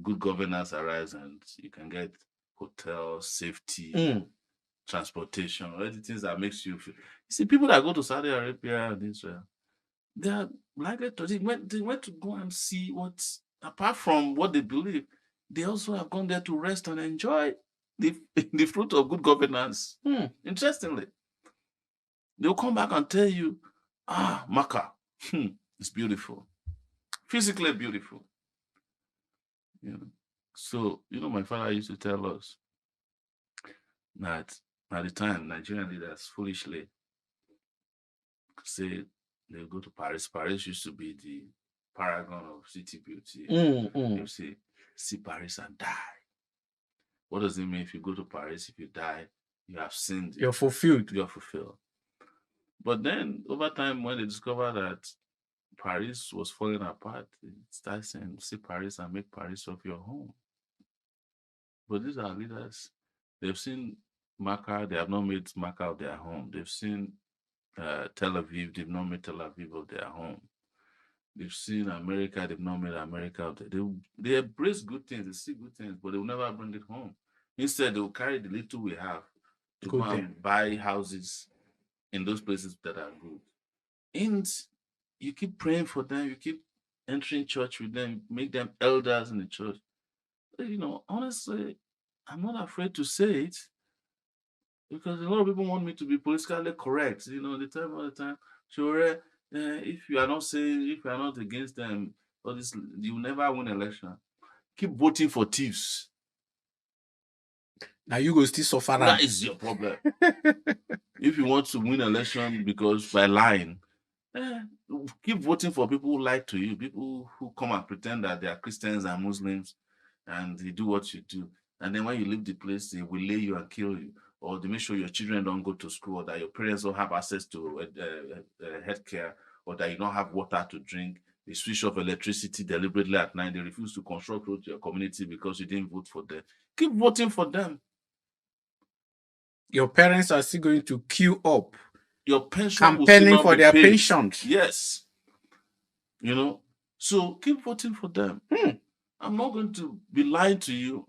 good governance arrives and you can get hotels, safety, transportation, all the things that makes you feel. You see, people that go to Saudi Arabia and Israel, they are likely to they went to go and see what, apart from what they believe, they also have gone there to rest and enjoy the fruit of good governance. Interestingly, they'll come back and tell you, Makkah, it's beautiful, physically beautiful. You know. So, my father used to tell us that at the time, Nigerian leaders foolishly say they'll go to Paris. Paris used to be the paragon of city beauty. They'll say, see Paris and die. What does it mean if you go to Paris, if you die, you have sinned? You're fulfilled. You're fulfilled. But then, over time, when they discover that Paris was falling apart, they start saying, see Paris and make Paris of your home. But these are leaders. They've seen Makkah, they have not made Makkah of their home. They've seen Tel Aviv, they've not made Tel Aviv of their home. They've seen America, they've not made America of their home. They embrace good things, they see good things, but they will never bring it home. Instead, they will carry the little we have to go and buy houses in those places that are good. And you keep praying for them, you keep entering church with them, make them elders in the church. Honestly, I'm not afraid to say it because a lot of people want me to be politically correct. They tell me all the time, Sowore, if you are not saying, if you are not against them, all this, you never win election. Keep voting for thieves. Now you go still suffer. That is your problem. If you want to win election because by lying, keep voting for people who lie to you, people who come and pretend that they are Christians and Muslims and they do what you do. And then when you leave the place, they will lay you and kill you. Or they make sure your children don't go to school, or that your parents don't have access to health care, or that you don't have water to drink. They switch off electricity deliberately at night. They refuse to construct roads to your community because you didn't vote for them. Keep voting for them. Your parents are still going to queue up. Your pension campaigning for their pensions. Yes. So keep voting for them. I'm not going to be lying to you.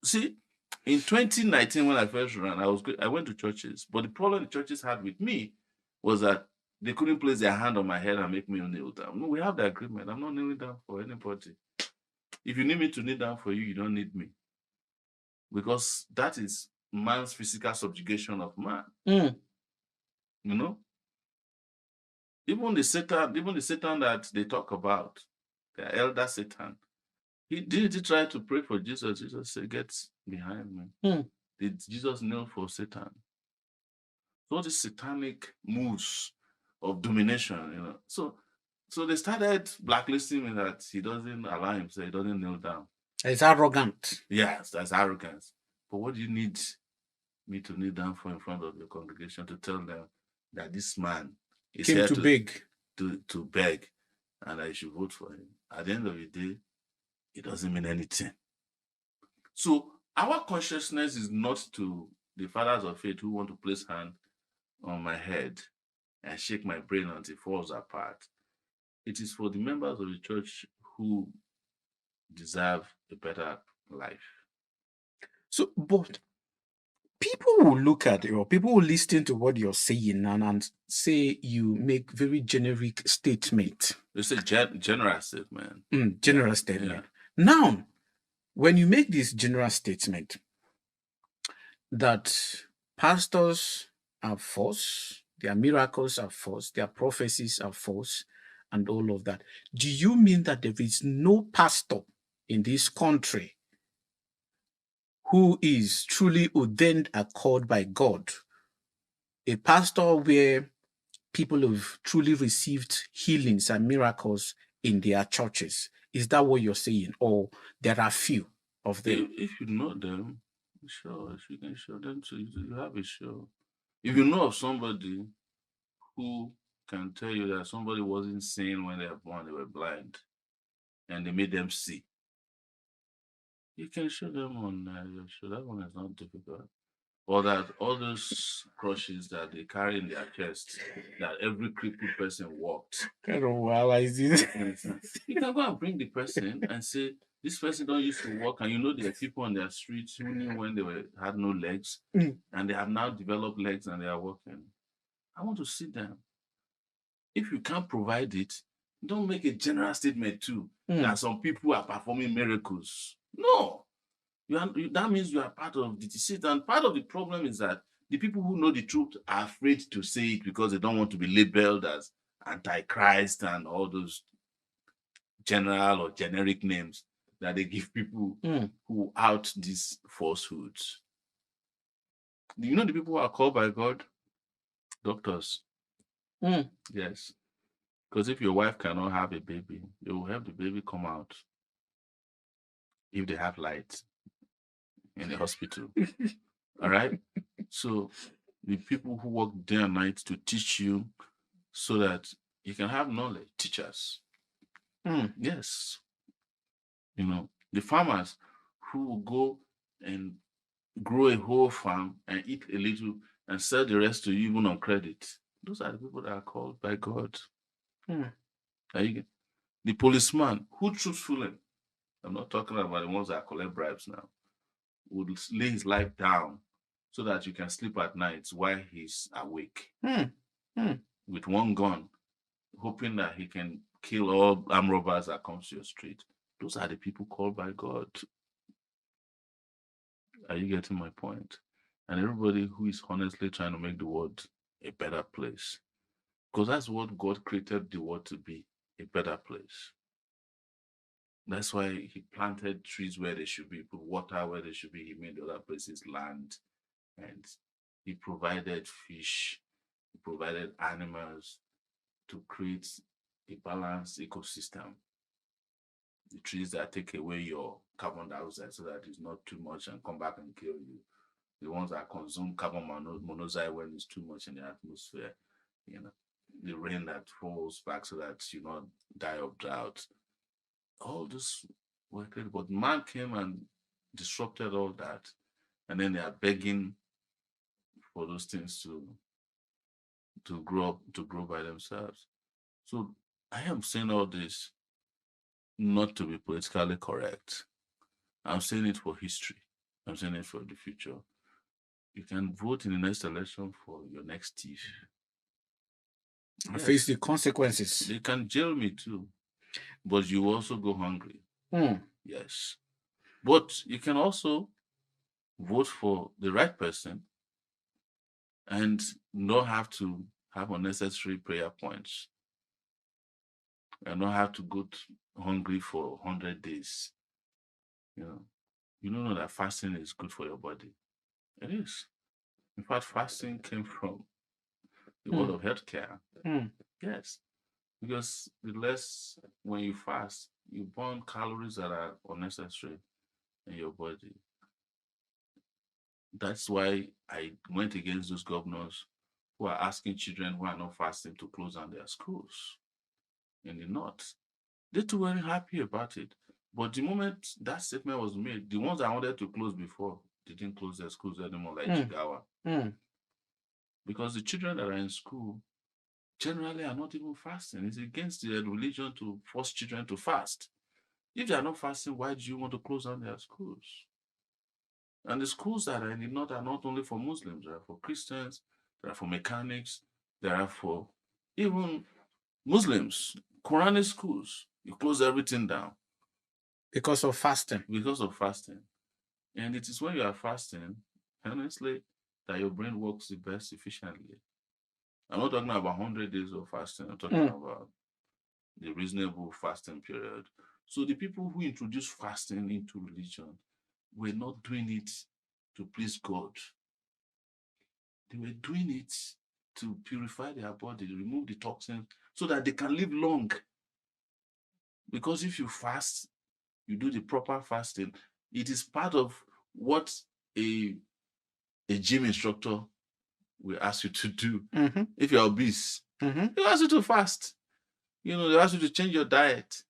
See, in 2019, when I first ran, I went to churches, but the problem the churches had with me was that they couldn't place their hand on my head and make me kneel down. No, we have the agreement. I'm not kneeling down for anybody. If you need me to kneel down for you, you don't need me. Because that is man's physical subjugation of man. Even the Satan that they talk about, the elder Satan, he try to pray for Jesus. Jesus said, get behind me. Did Jesus kneel for Satan? So the satanic moves of domination, So they started blacklisting him that he doesn't allow himself, he doesn't kneel down. It's arrogant. Yes, that's arrogance. But what do you need me to kneel down for in front of your congregation to tell them that this man is came here to beg, to beg, and I should vote for him? At the end of the day, it doesn't mean anything. So our consciousness is not to the fathers of faith who want to place hand on my head and shake my brain until it falls apart. It is for the members of the church who deserve a better life. So, but people will look at it, or people will listen to what you're saying and say you make very generic statement. It's a general statement. General statement. Yeah. Now, when you make this general statement that pastors are false, their miracles are false, their prophecies are false, and all of that, do you mean that there is no pastor in this country who is truly ordained and called by God, a pastor where people have truly received healings and miracles in their churches? Is that what you're saying? Or there are few of them? If you know them, Sure, if you can show them to you have a show. If you know of somebody who can tell you that somebody wasn't seeing when they were born, they were blind, and they made them see, you can show them on your show. That one is not difficult. Or that all those crushes that they carry in their chest that every crippled person walked. Kind of wow, is this? You can go and bring the person and say, this person don't used to walk, and you know there are people on their streets who knew when they had no legs, and they have now developed legs and they are walking. I want to see them. If you can't provide it, don't make a general statement too that some people are performing miracles. No. That means you are part of the deceit. And part of the problem is that the people who know the truth are afraid to say it because they don't want to be labeled as antichrist and all those general or generic names that they give people who out these falsehoods. Do you know the people who are called by God? Doctors. Yes. Because if your wife cannot have a baby, they will help the baby come out if they have light in the hospital. All right? So the people who work day and night to teach you so that you can have knowledge, teachers. Yes. You know, the farmers who will go and grow a whole farm and eat a little and sell the rest to you even on credit. Those are the people that are called by God. The policeman who truthfully, I'm not talking about the ones that collect bribes now, would lay his life down so that you can sleep at night while he's awake with one gun, hoping that he can kill all armed robbers that comes to your street. Those are the people called by God. Are you getting my point? And everybody who is honestly trying to make the world a better place. Because that's what God created the world to be, a better place. That's why he planted trees where they should be, put water where they should be. He made other places land. And he provided fish, he provided animals to create a balanced ecosystem. The trees that take away your carbon dioxide so that it's not too much and come back and kill you. The ones that consume carbon monoxide when it's too much in the atmosphere. You know, the rain that falls back so that you not die of drought. All this were great, but man came and disrupted all that, and then they are begging for those things to grow by themselves. So I am saying all this not to be politically correct. I'm saying it for history. I'm saying it for the future. You can vote in the next election for your next thief. Yes. Face the consequences. They can jail me too, but you also go hungry. Yes. But you can also vote for the right person and not have to have unnecessary prayer points and not have to go hungry for 100 days. You don't know that fasting is good for your body. It is. In fact, fasting came from the world of healthcare. Yes. Because when you fast, you burn calories that are unnecessary in your body. That's why I went against those governors who are asking children who are not fasting to close down their schools in the north. They too weren't happy about it. But the moment that statement was made, the ones that wanted to close before, they didn't close their schools anymore, like Jigawa. Because the children that are in school generally are not even fasting. It's against their religion to force children to fast. If they are not fasting, why do you want to close down their schools? And the schools that are in the north are not only for Muslims, they are for Christians, they are for mechanics, they are for even Muslims. Quranic schools, you close everything down. Because of fasting. Because of fasting. And it is when you are fasting, honestly, that your brain works the best efficiently. I'm not talking about 100 days of fasting. I'm talking about the reasonable fasting period. So the people who introduced fasting into religion were not doing it to please God. They were doing it to purify their body, remove the toxins, so that they can live long. Because if you fast, you do the proper fasting, it is part of what a gym instructor will ask you to do. If you're obese, they'll ask you to fast. They'll ask you to change your diet.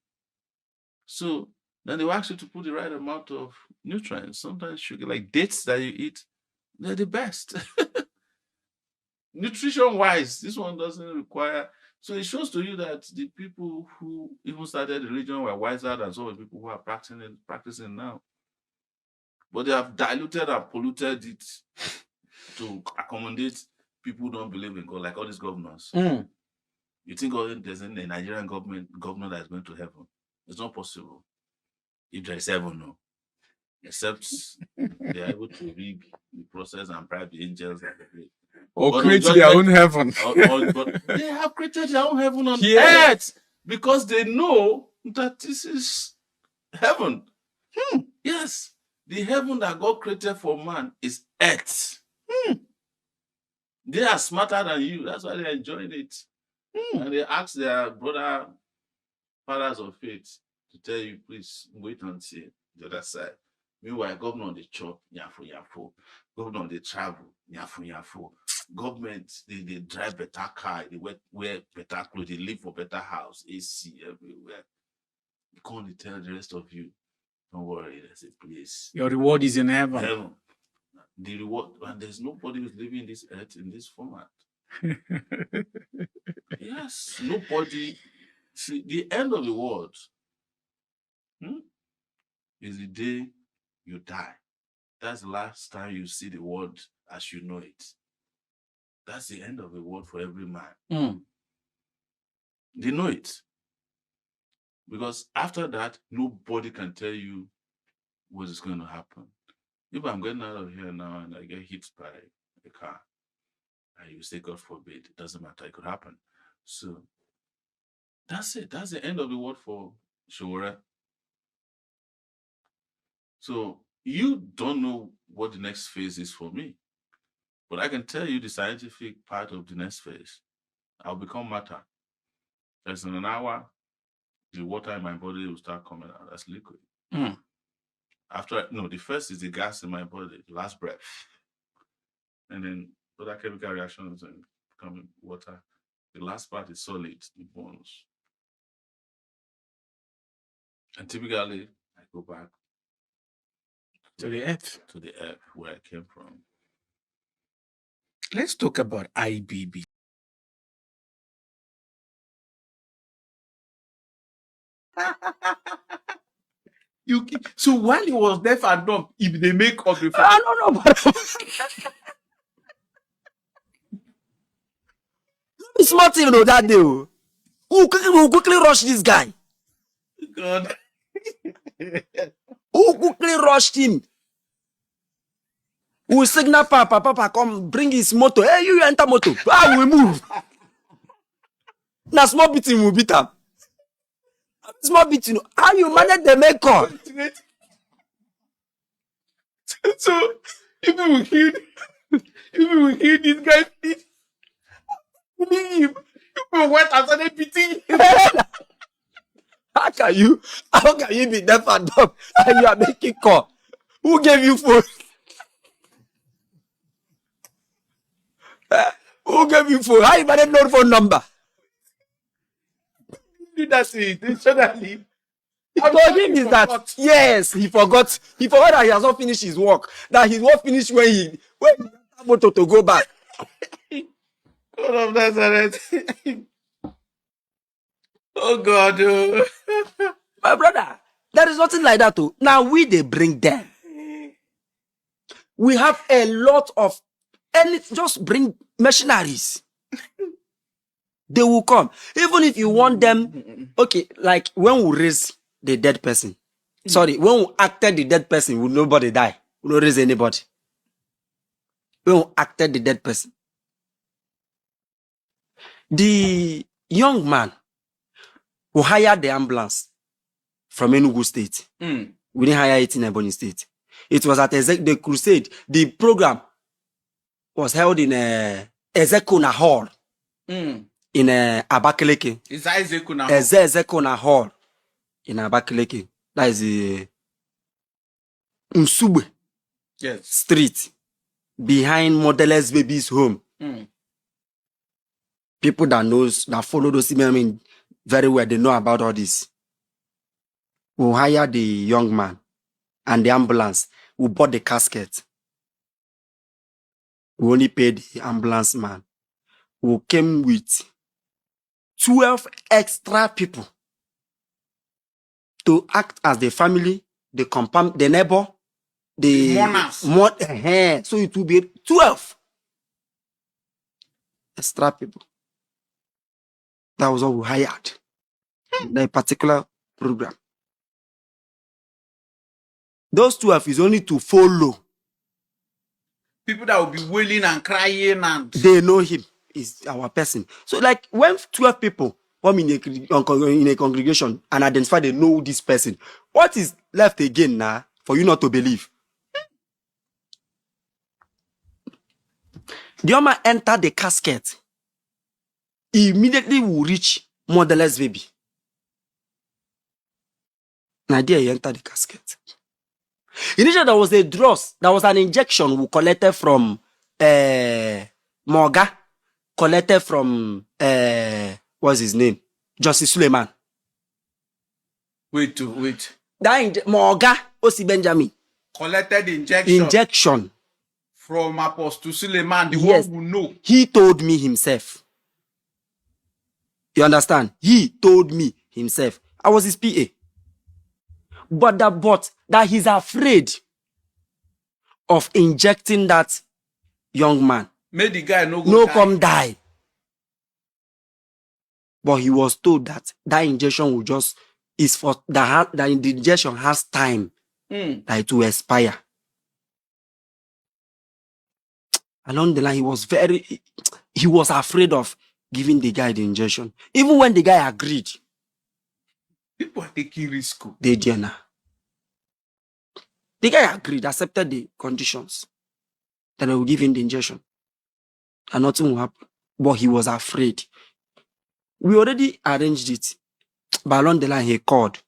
So then they'll ask you to put the right amount of nutrients. Sometimes sugar, like dates that you eat, they're the best. Nutrition-wise, this one doesn't require. So it shows to you that the people who even started religion were wiser than some of the people who are practicing now. But they have diluted and polluted it to accommodate people who don't believe in God, like all these governors. You think there's a Nigerian governor that is going to heaven? It's not possible. If there is heaven, no. Except they are able to rig the process and bribe the angels and the or create their own heaven. But they have created their own heaven on earth because they know that this is heaven. Yes. The heaven that God created for man is earth. They are smarter than you. That's why they're enjoying it. And they ask their fathers of faith to tell you, please wait until the other side. Meanwhile, government, they chop, yafo. Government, they travel, yafo. Government, they drive better car, they wear better clothes, they live for better house, AC everywhere. You can't tell the rest of you, don't worry, there's a place. Your reward is in heaven. The reward, and there's nobody who's living in this earth in this format. Yes, nobody. See, the end of the world is the day you die. That's the last time you see the world as you know it. That's the end of the world for every man. They know it. Because after that, nobody can tell you what is going to happen. If I'm getting out of here now and I get hit by a car, and you say, God forbid, it doesn't matter, it could happen. So that's it. That's the end of the world for Sowore. So you don't know what the next phase is for me. But I can tell you the scientific part of the next phase. I'll become matter. As in an hour, the water in my body will start coming out. That's liquid. The first is the gas in my body, the last breath. And then other chemical reactions and becoming water. The last part is solid, the bones. And typically, I go back to the earth. To the earth where I came from. Let's talk about IBB. So while he was deaf and dumb, if they make up the no. It's smart even that day. Who quickly rush this guy? God. Who quickly rushed him? Who signal Papa, come bring his motor. Hey, you enter motor. We move. Now small beating will beat him. Small beating. How you manage the makeup? So if we will hear this guy, please leave him. You went and started beating him. How can you be deaf and dumb and you are making call? Who gave you phone? Who gave you phone? How you manage no phone number? That's it. Intentionally. He forgot. Yes, he forgot. He forgot that he has not finished his work. That his work finished when he motor to go back. God of Nazareth. Oh God. My brother, there is nothing like that too. Now they bring them. We have a lot of just bring mercenaries. They will come. Even if you want them, okay, like when we raise the dead person. Sorry, when we acted the dead person, will nobody die? We don't raise anybody. When we acted the dead person. The young man who hired the ambulance from Enugu State. We didn't hire it in Ebonyi State. It was at the crusade. The program was held in Ezekuna Hall in Abakaliki. Is that Ezekuna Hall? Ezekuna Hall in Abakaliki. That is Nsugbe. street behind motherless babies' home. People that follow those women very well, they know about all this. We'll hire the young man and the ambulance. We bought the casket. We only paid the ambulance man. We came with 12 extra people to act as the family, the compound, the neighbor, the mourners. So it will be 12 extra people. That was all we hired. The particular program. Those 12 is only to follow. People that will be wailing and crying and they know him is our person. So like when 12 people come in a congregation and identify they know this person, what is left again now for you not to believe? The Oma entered the casket. He immediately will reach motherless baby. Now there he entered the casket. Initially, there was a dross. There was an injection we collected from Morga. Collected from, what's his name? Johnson Suleman. Wait. That Morga, Osi Benjamin. Collected injection. Injection. From Apostle Suleman, the yes. one who know. He told me himself. You understand? He told me himself. I was his PA. But that he's afraid of injecting that young man. Made the guy come die. But he was told that injection will just is for the injection has time that it will expire. Along the line, he was afraid of giving the guy the injection. Even when the guy agreed. People are taking risk. The guy agreed, accepted the conditions. That they will give him the injection. And nothing will happen. But he was afraid. We already arranged it. But along the line, he called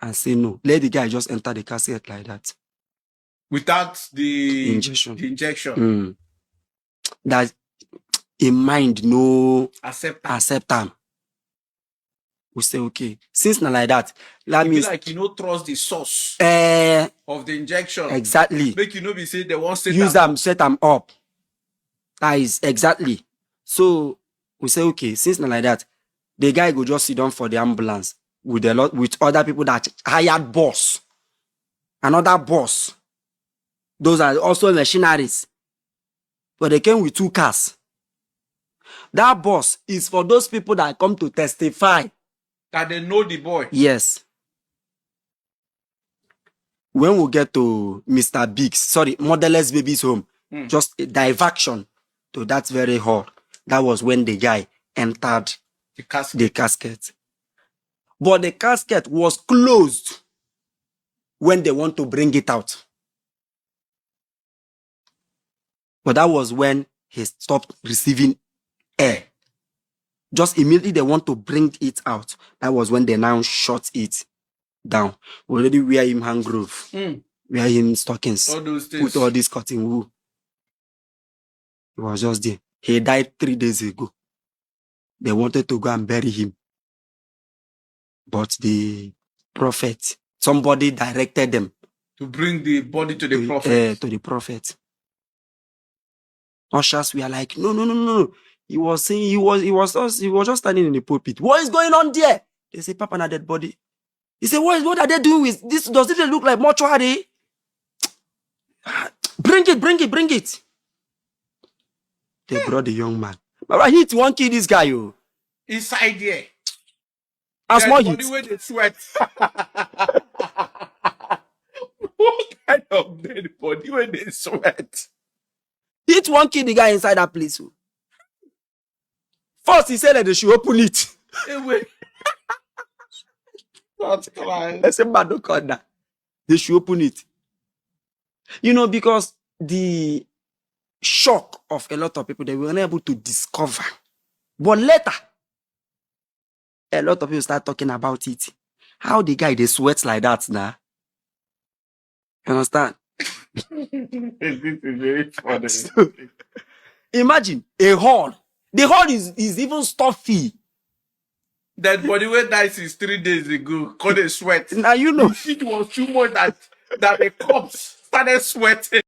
and said, no, let the guy just enter the casket like that. Without the injection. That in mind, no accept him. We say, okay, since not like that means like trust the source of the injection. Exactly. Make be say they won't set them up. That is exactly. So we say, okay, since not like that, the guy go just sit down for the ambulance with other people that hired boss. Another boss. Those are also machineries. But they came with 2 cars. That boss is for those people that come to testify. That they know the boy. Yes. When we get to Mr. Biggs, motherless baby's home, just a diversion to that very hall. That was when the guy entered the casket. But the casket was closed when they want to bring it out. But that was when he stopped receiving air. Just immediately they want to bring it out. That was when they now shut it down. We already wear him hand glove. Wear him stockings. All those things. Put all this cotton wool. He was just there. He died 3 days ago. They wanted to go and bury him. But the prophet, somebody directed them. To bring the body to the prophet. To the prophet. Ushers were like, no. He was saying he was just standing in the pulpit. What is going on there? They say, Papa, na dead body. He said, what are they doing with this? Does it look like mortuary? Bring it. They brought the young man. But he won't kill this guy, yo. Inside there. As more hit. Body where they sweat. What kind of dead body where they sweat? It won't kill the guy inside that place. Yo. First, he said that they should open it. Hey, wait. That's crying. I said, man, don't call that. They should open it. Because the shock of a lot of people, they were unable to discover. But later, a lot of people start talking about it. How the guy, they sweat like that now. You understand? This is very funny. So, imagine a hall. The hall is even stuffy. That body weight died since 3 days ago. Caught a sweat. Now you know. It was too much that the cops started sweating.